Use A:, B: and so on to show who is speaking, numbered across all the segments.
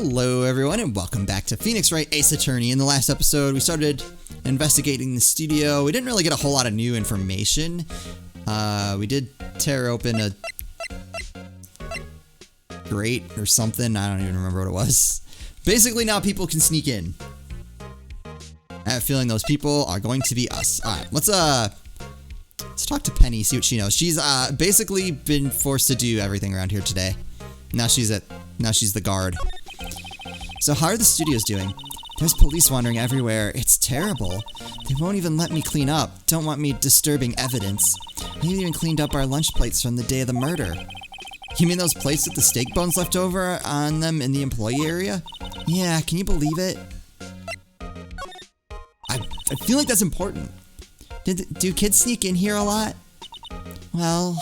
A: Hello everyone and welcome back to Phoenix Wright Ace Attorney. In the last episode we started investigating the studio. We didn't really get a whole lot of new information. We did tear open a grate or something. I don't even remember what it was. Basically now people can sneak in. I have a feeling those people are going to be us. Alright, let's talk to Penny, see what she knows. She's basically been forced to do everything around here today. Now she's the guard. So how are the studios doing? There's police wandering everywhere. It's terrible. They won't even let me clean up. Don't want me disturbing evidence. They even cleaned up our lunch plates from the day of the murder. You mean those plates with the steak bones left over on them in the employee area? Yeah, can you believe it? I feel like that's important. Do kids sneak in here a lot? Well,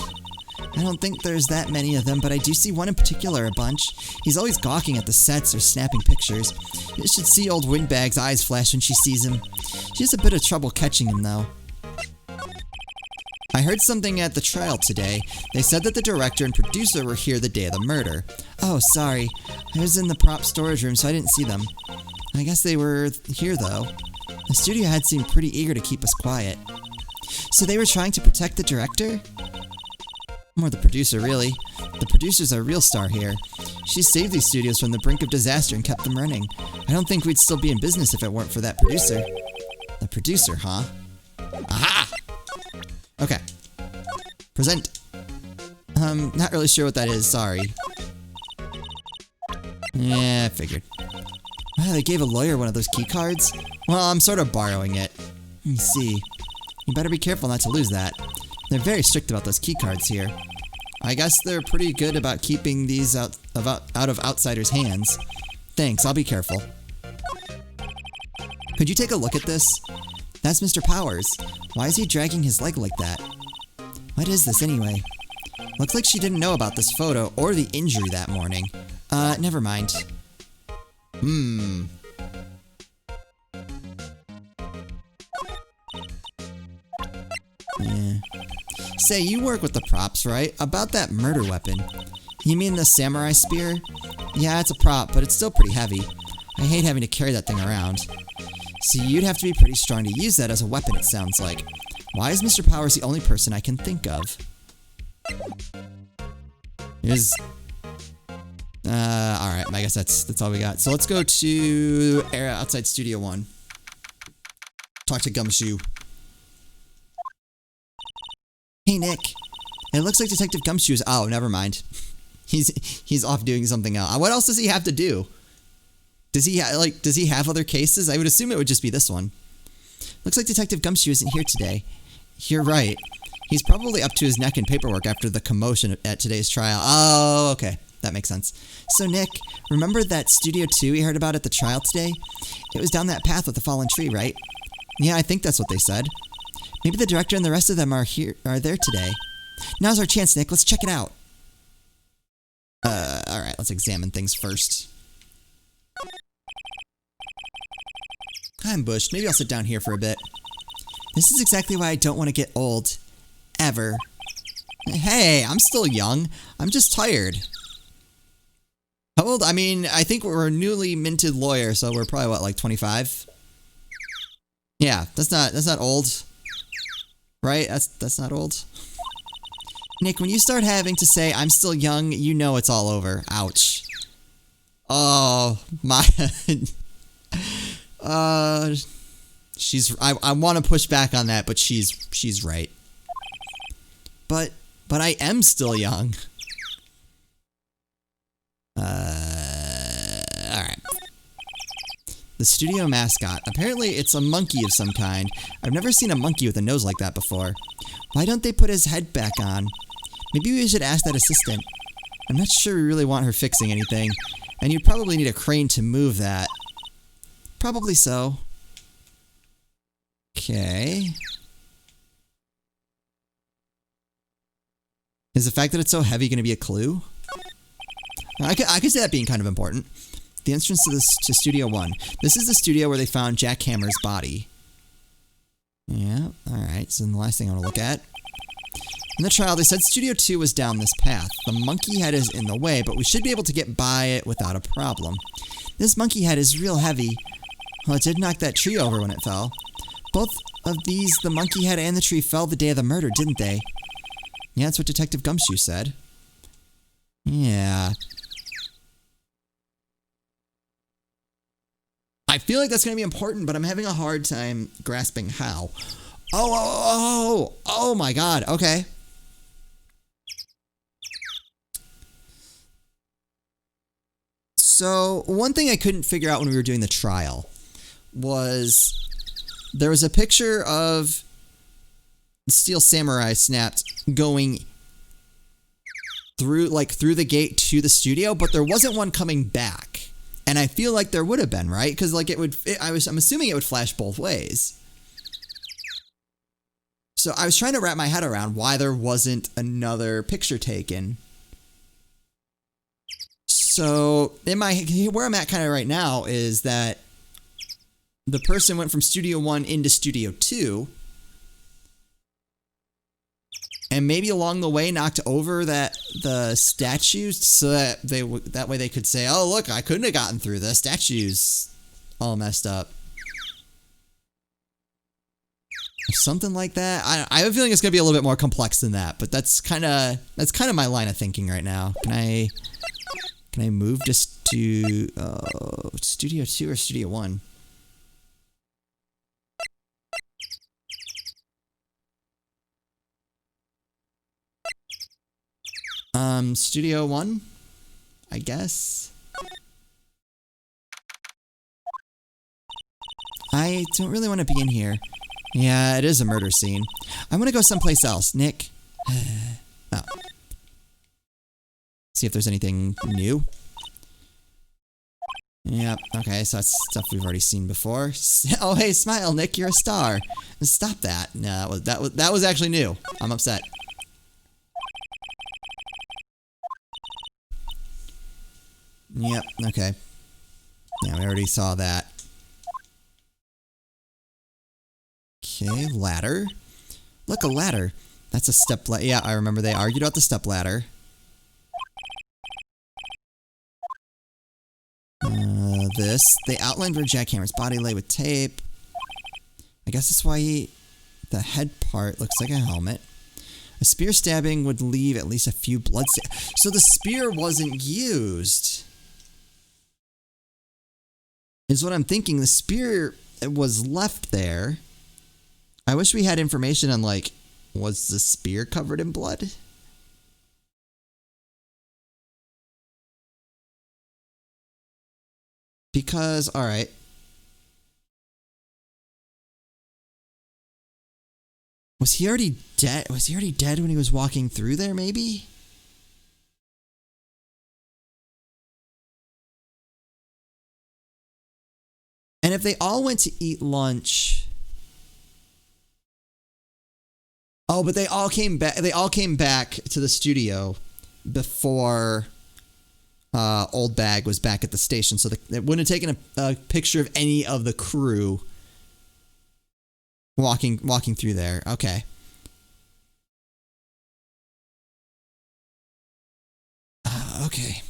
A: I don't think there's that many of them, but I do see one in particular a bunch. He's always gawking at the sets or snapping pictures. You should see old Windbag's eyes flash when she sees him. She has a bit of trouble catching him, though. I heard something at the trial today. They said that the director and producer were here the day of the murder. Oh, sorry. I was in the prop storage room, so I didn't see them. I guess they were here, though. The studio head seemed pretty eager to keep us quiet. So they were trying to protect the director? More the producer, really. The producer's a real star here. She saved these studios from the brink of disaster and kept them running. I don't think we'd still be in business if it weren't for that producer. The producer, huh? Aha! Okay. Present. Not really sure what that is, sorry. Yeah, I figured. Wow, they gave a lawyer one of those key cards? Well, I'm sort of borrowing it. Let me see. You better be careful not to lose that. They're very strict about those key cards here. I guess they're pretty good about keeping these out of outsiders' hands. Thanks, I'll be careful. Could you take a look at this? That's Mr. Powers. Why is he dragging his leg like that? What is this anyway? Looks like she didn't know about this photo or the injury that morning. Never mind. Yeah. Say, you work with the props, right? About that murder weapon. You mean the samurai spear? Yeah, it's a prop, but it's still pretty heavy. I hate having to carry that thing around. So you'd have to be pretty strong to use that as a weapon, it sounds like. Why is Mr. Powers the only person I can think of? Alright, I guess that's all we got. So let's go to outside Studio 1. Talk to Gumshoe. Hey, Nick. It looks like Detective Gumshoe's... Oh, never mind. He's off doing something else. What else does he have to do? Does he have other cases? I would assume it would just be this one. Looks like Detective Gumshoe isn't here today. You're right. He's probably up to his neck in paperwork after the commotion at today's trial. Oh, okay. That makes sense. So, Nick, remember that Studio 2 we heard about at the trial today? It was down that path with the fallen tree, right? Yeah, I think that's what they said. Maybe the director and the rest of them are there today. Now's our chance, Nick. Let's check it out. Alright, let's examine things first. I'm bushed. Maybe I'll sit down here for a bit. This is exactly why I don't want to get old. Ever. Hey, I'm still young. I'm just tired. How old? I mean, I think we're a newly minted lawyer, so we're probably, what, like 25? Yeah, that's not old. Right? That's not old. Nick, when you start having to say, I'm still young, you know it's all over. Ouch. Oh, my... I want to push back on that, but she's right. But I am still young. Alright. The studio mascot. Apparently it's a monkey of some kind. I've never seen a monkey with a nose like that before. Why don't they put his head back on? Maybe we should ask that assistant. I'm not sure we really want her fixing anything. And you'd probably need a crane to move that. Probably so. Okay. Is the fact that it's so heavy going to be a clue? I could see that being kind of important. The entrance to Studio 1. This is the studio where they found Jack Hammer's body. Yeah, alright. So then the last thing I want to look at. In the trial, they said Studio 2 was down this path. The monkey head is in the way, but we should be able to get by it without a problem. This monkey head is real heavy. Well, it did knock that tree over when it fell. Both of these, the monkey head and the tree, fell the day of the murder, didn't they? Yeah, that's what Detective Gumshoe said. Yeah. I feel like that's going to be important, but I'm having a hard time grasping how. Oh my god, okay. So, one thing I couldn't figure out when we were doing the trial was there was a picture of the Steel Samurai snapped going through the gate to the studio, but there wasn't one coming back. And I feel like there would have been, right? Because like I'm assuming it would flash both ways. So I was trying to wrap my head around why there wasn't another picture taken. So where I'm at kind of right now is that the person went from Studio 1 into Studio 2, and maybe along the way knocked over the statues so that that way they could say, "Oh, look, I couldn't have gotten through. The statues all messed up." Something like that. I have a feeling it's gonna be a little bit more complex than that, but that's kind of my line of thinking right now. Can I move just to Studio 2 or Studio 1? Studio 1, I guess. I don't really want to be in here. Yeah, it is a murder scene. I want to go someplace else. Nick? Oh. See if there's anything new. Yep, okay, so that's stuff we've already seen before. Oh, hey, smile, Nick, you're a star. Stop that. No, that was actually new. I'm upset. Yep, okay. Yeah, we already saw that. Okay, ladder. Look, a ladder. That's a step ladder. Yeah, I remember they argued about the step ladder. This. They outlined where Jackhammer's body lay with tape. I guess that's why the head part looks like a helmet. A spear stabbing would leave at least a few blood so the spear wasn't used. Is what I'm thinking. The spear was left there. I wish we had information on, like, was the spear covered in blood? Because, alright. Was he already dead? Was he already dead when he was walking through there, maybe? And if they all went to eat lunch... Oh, but they all came back to the studio before Old Bag was back at the station, so they wouldn't have taken a picture of any of the crew walking through there. Okay. Okay.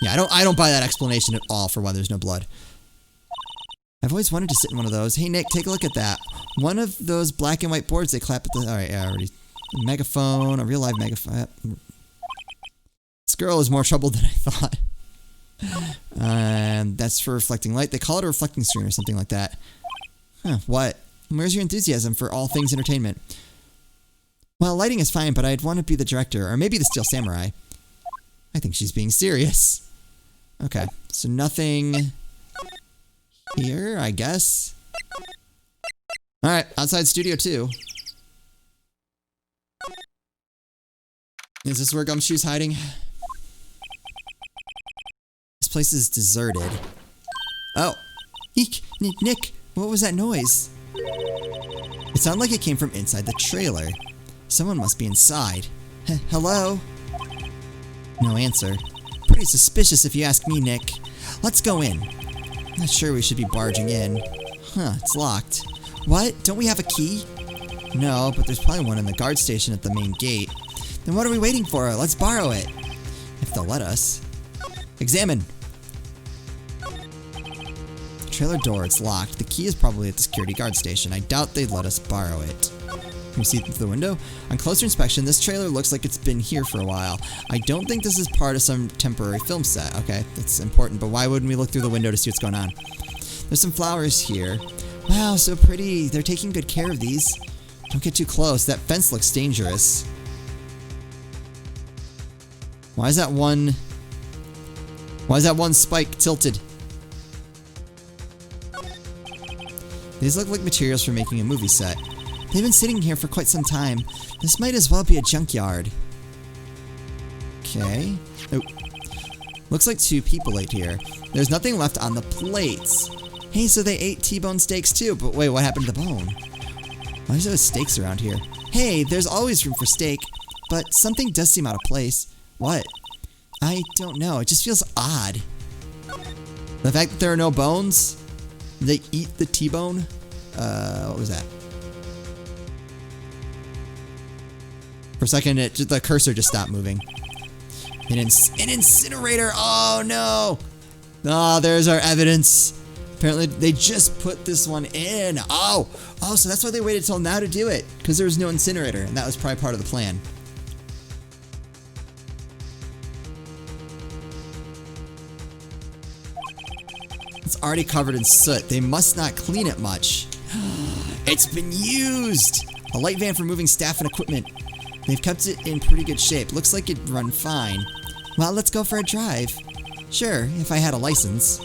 A: Yeah, I don't buy that explanation at all for why there's no blood. I've always wanted to sit in one of those. Hey, Nick, take a look at that. One of those black and white boards they clap at the... Alright, yeah, already... Megaphone, a real live megaphone. This girl is more troubled than I thought. That's for reflecting light. They call it a reflecting screen or something like that. Huh, what? Where's your enthusiasm for all things entertainment? Well, lighting is fine, but I'd want to be the director, or maybe the Steel Samurai. I think she's being serious. Okay, so nothing... here, I guess. Alright, outside Studio 2. Is this where Gumshoe's hiding? This place is deserted. Oh. Eek! Nick, what was that noise? It sounded like it came from inside the trailer. Someone must be inside. Hello? No answer. Pretty suspicious if you ask me, Nick. Let's go in. Not sure we should be barging in. Huh, it's locked. What? Don't we have a key? No, but there's probably one in the guard station at the main gate. Then what are we waiting for? Let's borrow it. If they'll let us. Examine. Trailer door, it's locked. The key is probably at the security guard station. I doubt they'd let us borrow it. Can you see through the window? On closer inspection, this trailer looks like it's been here for a while. I don't think this is part of some temporary film set. Okay, that's important, but why wouldn't we look through the window to see what's going on? There's some flowers here. Wow, so pretty. They're taking good care of these. Don't get too close. That fence looks dangerous. Why is that one spike tilted? These look like materials for making a movie set. They've been sitting here for quite some time. This might as well be a junkyard. Okay. Oh. Looks like 2 people ate here. There's nothing left on the plates. Hey, so they ate T-bone steaks too, but wait, what happened to the bone? Why is there steaks around here? Hey, there's always room for steak, but something does seem out of place. What? I don't know, it just feels odd. The fact that there are no bones? They eat the T-bone? What was that? For a second, the cursor just stopped moving. An incinerator! Oh no! Oh, there's our evidence. Apparently, they just put this one in. Oh, so that's why they waited till now to do it. Because there was no incinerator, and that was probably part of the plan. It's already covered in soot. They must not clean it much. It's been used! A light van for moving staff and equipment. They've kept it in pretty good shape. Looks like it'd run fine. Well, let's go for a drive. Sure, if I had a license.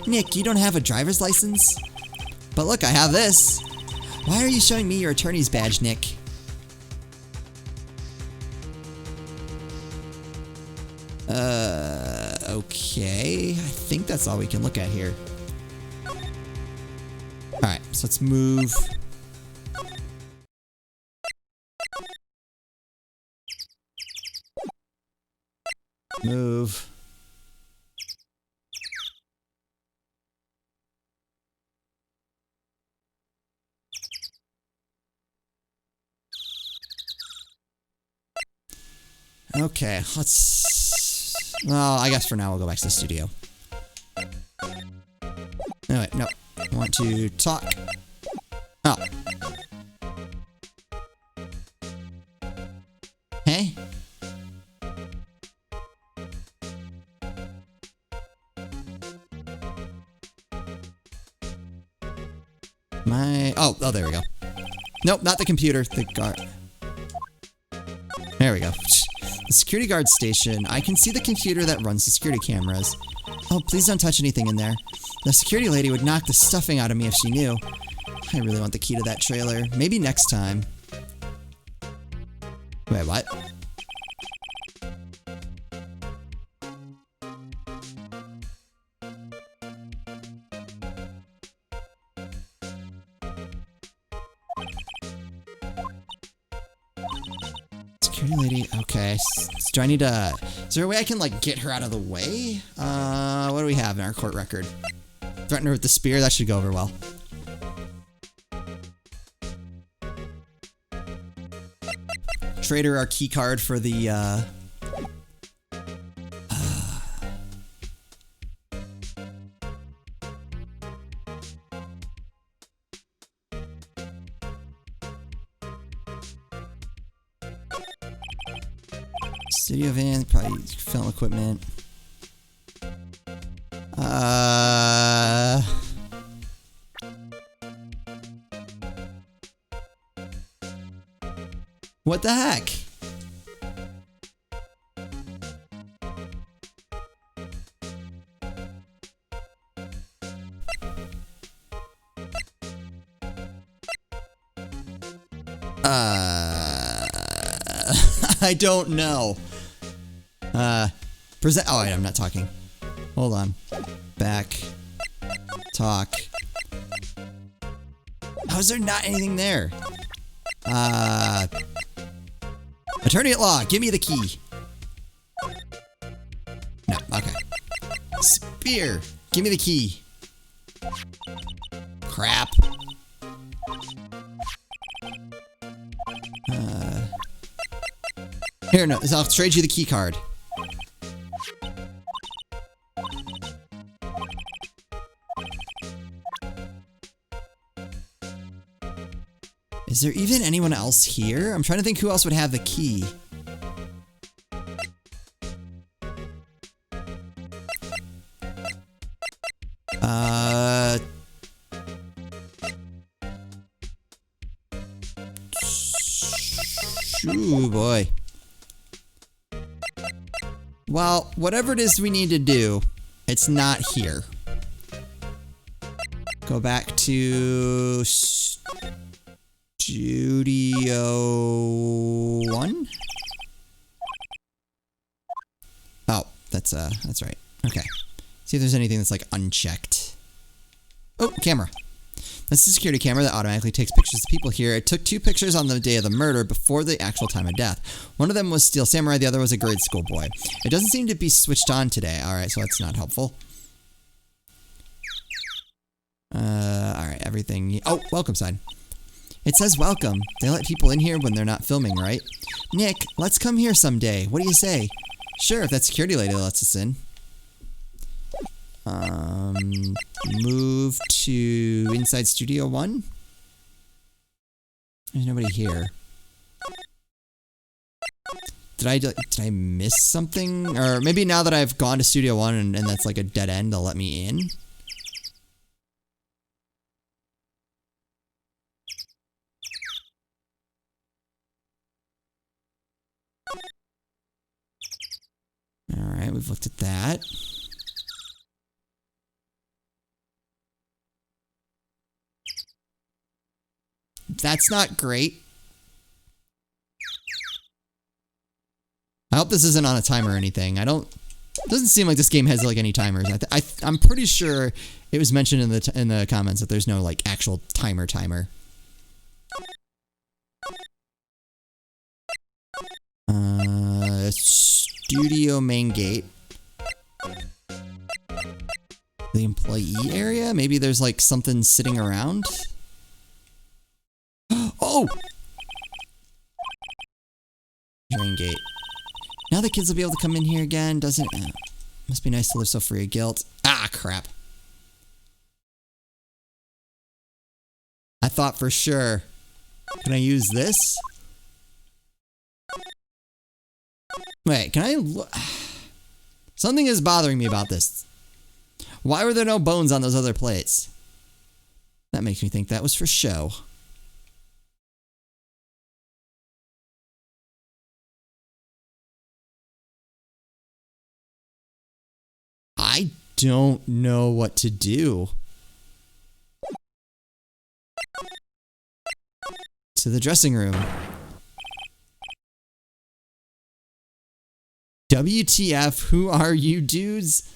A: Nick, you don't have a driver's license? But look, I have this. Why are you showing me your attorney's badge, Nick? Okay. I think that's all we can look at here. Alright, so let's move. Move. Okay, let's... Well, I guess for now we'll go back to the studio. No, wait, no. I want to talk. Oh. Hey? Oh, there we go. Nope, not the computer. The guard. There we go. The security guard station. I can see the computer that runs the security cameras. Oh, please don't touch anything in there. The security lady would knock the stuffing out of me if she knew. I really want the key to that trailer. Maybe next time. Wait, what? Security lady, okay. Do I need to... Is there a way I can, like, get her out of the way? What do we have in our court record? Threaten her with the spear? That should go over well. Trade her our key card for the, Studio van, probably film equipment. What the heck? I don't know. Present. Oh, wait, I'm not talking. Hold on. Back. Talk. How is there not anything there? Attorney at law, give me the key. No, okay. Spear, give me the key. Crap. Here, no, I'll trade you the key card. Is there even anyone else here? I'm trying to think who else would have the key. Ooh, boy. Well, whatever it is we need to do, it's not here. Go back to Studio 1? Oh, that's right. Okay. See if there's anything that's like unchecked. Oh, camera. That's the security camera that automatically takes pictures of people here. It took 2 pictures on the day of the murder before the actual time of death. One of them was Steel Samurai, the other was a grade school boy. It doesn't seem to be switched on today. Alright, so that's not helpful. Alright, everything. Oh, welcome sign. It says welcome. They let people in here when they're not filming, right? Nick, let's come here someday. What do you say? Sure, if that security lady lets us in. Move to inside Studio 1. There's nobody here. Did I miss something? Or maybe now that I've gone to Studio 1 and that's like a dead end, they'll let me in? Alright, we've looked at that. That's not great. I hope this isn't on a timer or anything. It doesn't seem like this game has like any timers. I'm pretty sure it was mentioned in the comments that there's no like actual timer. Studio main gate. The employee area? Maybe there's like something sitting around? Oh! Main gate. Now the kids will be able to come in here again, doesn't it? Must be nice to live so free of guilt. Ah, crap. I thought for sure. Can I use this? Wait, can I look? Something is bothering me about this. Why were there no bones on those other plates? That makes me think that was for show. I don't know what to do. To the dressing room. WTF, who are you dudes?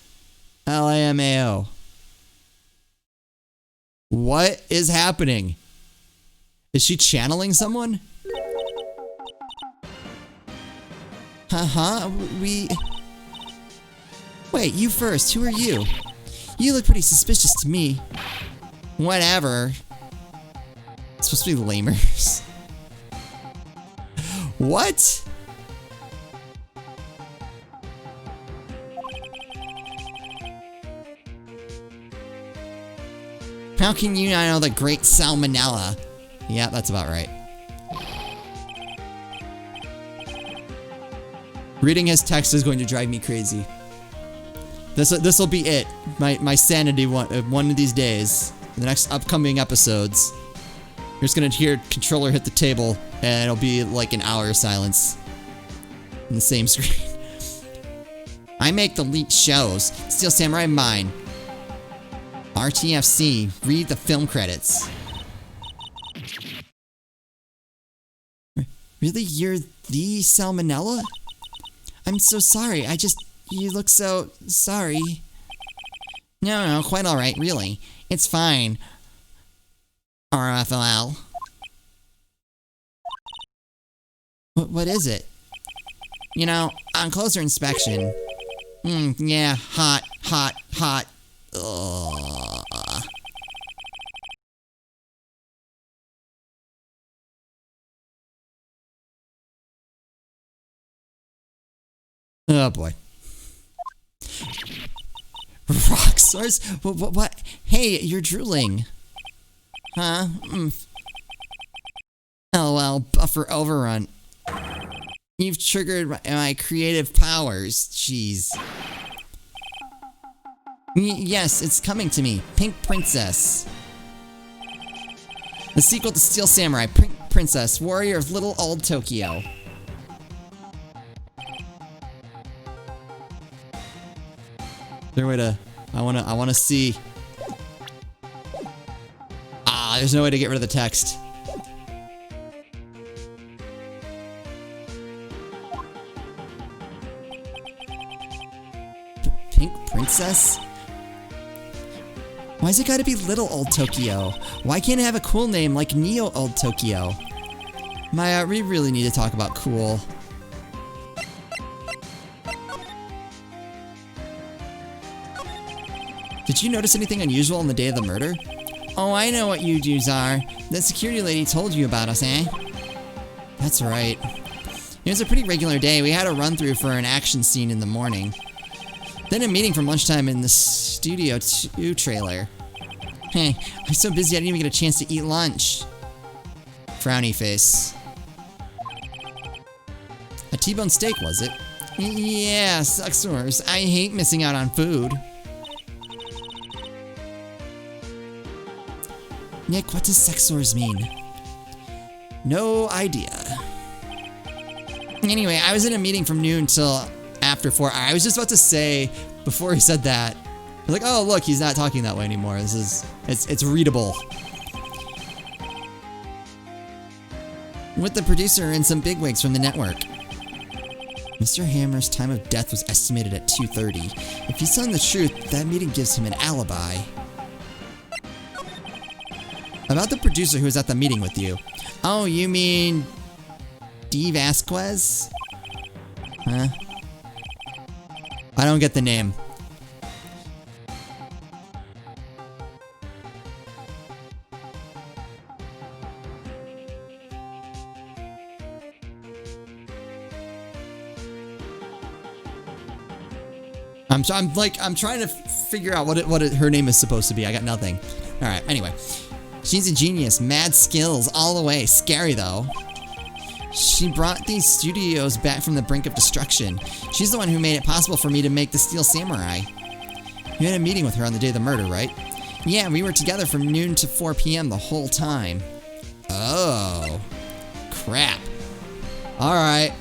A: LAMAO. What is happening? Is she channeling someone? Wait, you first. Who are you? You look pretty suspicious to me. Whatever. It's supposed to be lamers. What? How can you not know the great salmonella? Yeah, that's about right. Reading his text is going to drive me crazy. This'll be it. My sanity one of these days. In the next upcoming episodes. You're just gonna hear controller hit the table and it'll be like an hour of silence. In the same screen. I make the leaked shows. Steel Samurai mine. RTFC. Read the film credits. Really? You're the salmonella? I'm so sorry. You look so sorry. No, quite alright, really. It's fine. RFLL. What is it? You know, on closer inspection. Yeah, hot. Ugh. Oh boy. Rock source? What? Hey, you're drooling. Huh? LOL, buffer overrun. You've triggered my creative powers. Jeez. Yes, it's coming to me. Pink Princess. The sequel to Steel Samurai. Pink Princess, warrior of little old Tokyo. There way to... I wanna see... Ah, there's no way to get rid of the text. Pink Princess? Why's it gotta be Little Old Tokyo? Why can't it have a cool name like Neo Old Tokyo? Maya, we really need to talk about cool. Did you notice anything unusual on the day of the murder? Oh, I know what you dudes are. That security lady told you about us, eh? That's right. It was a pretty regular day. We had a run-through for an action scene in the morning. Then a meeting from lunchtime in the Studio 2 trailer. Hey, I was so busy I didn't even get a chance to eat lunch. Frowny face. A T-bone steak, was it? Yeah, sucksores. I hate missing out on food. Nick, what does sex sores mean? No idea. Anyway, I was in a meeting from noon till after 4. I was just about to say, before he said that, I was like, oh look, he's not talking that way anymore. This is, it's readable. With the producer and some bigwigs from the network. Mr. Hammer's time of death was estimated at 2:30. If he's telling the truth, that meeting gives him an alibi. About the producer who was at the meeting with you. Oh, you mean... D. Vasquez? Huh? I don't get the name. I'm trying to figure out what her name is supposed to be. I got nothing. All right. Anyway, she's a genius. Mad skills all the way. Scary though. She brought these studios back from the brink of destruction. She's the one who made it possible for me to make the Steel Samurai. You had a meeting with her on the day of the murder, right? Yeah, we were together from noon to 4 p.m. the whole time. Oh. Crap. Alright.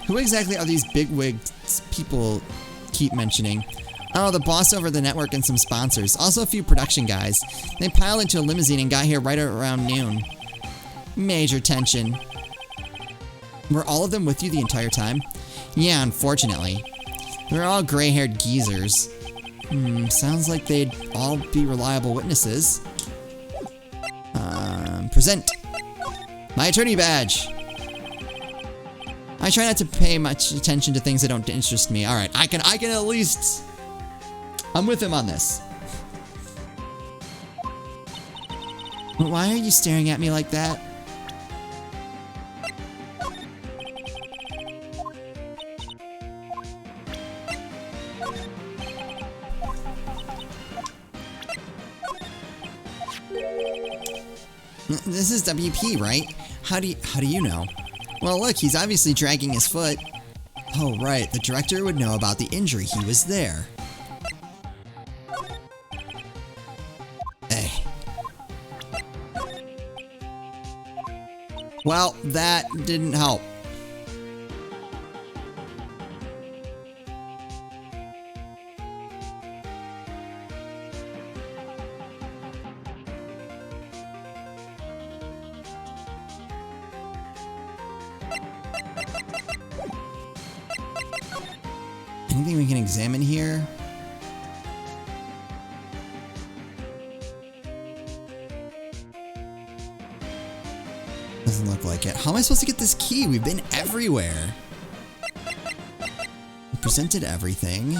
A: Who exactly are these bigwig people keep mentioning? Oh, the boss over the network and some sponsors. Also a few production guys. They piled into a limousine and got here right around noon. Major tension. Were all of them with you the entire time? Yeah, unfortunately. They're all gray-haired geezers. Sounds like they'd all be reliable witnesses. Present. My attorney badge. I try not to pay much attention to things that don't interest me. Alright, I can at least... I'm with him on this. Why are you staring at me like that? This is WP, right? How do you know? Well, look, he's obviously dragging his foot. Oh, right. The director would know about the injury. He was there. Well, that didn't help. Anything we can examine here? Doesn't look like it. How am I supposed to get this key? We've been everywhere. We presented everything.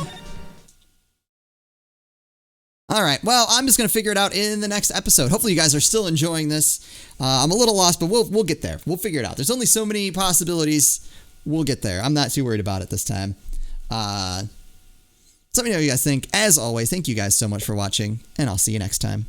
A: All right. Well, I'm just going to figure it out in the next episode. Hopefully you guys are still enjoying this. I'm a little lost, but we'll get there. We'll figure it out. There's only so many possibilities. We'll get there. I'm not too worried about it this time. So let me know what you guys think. As always, thank you guys so much for watching, and I'll see you next time.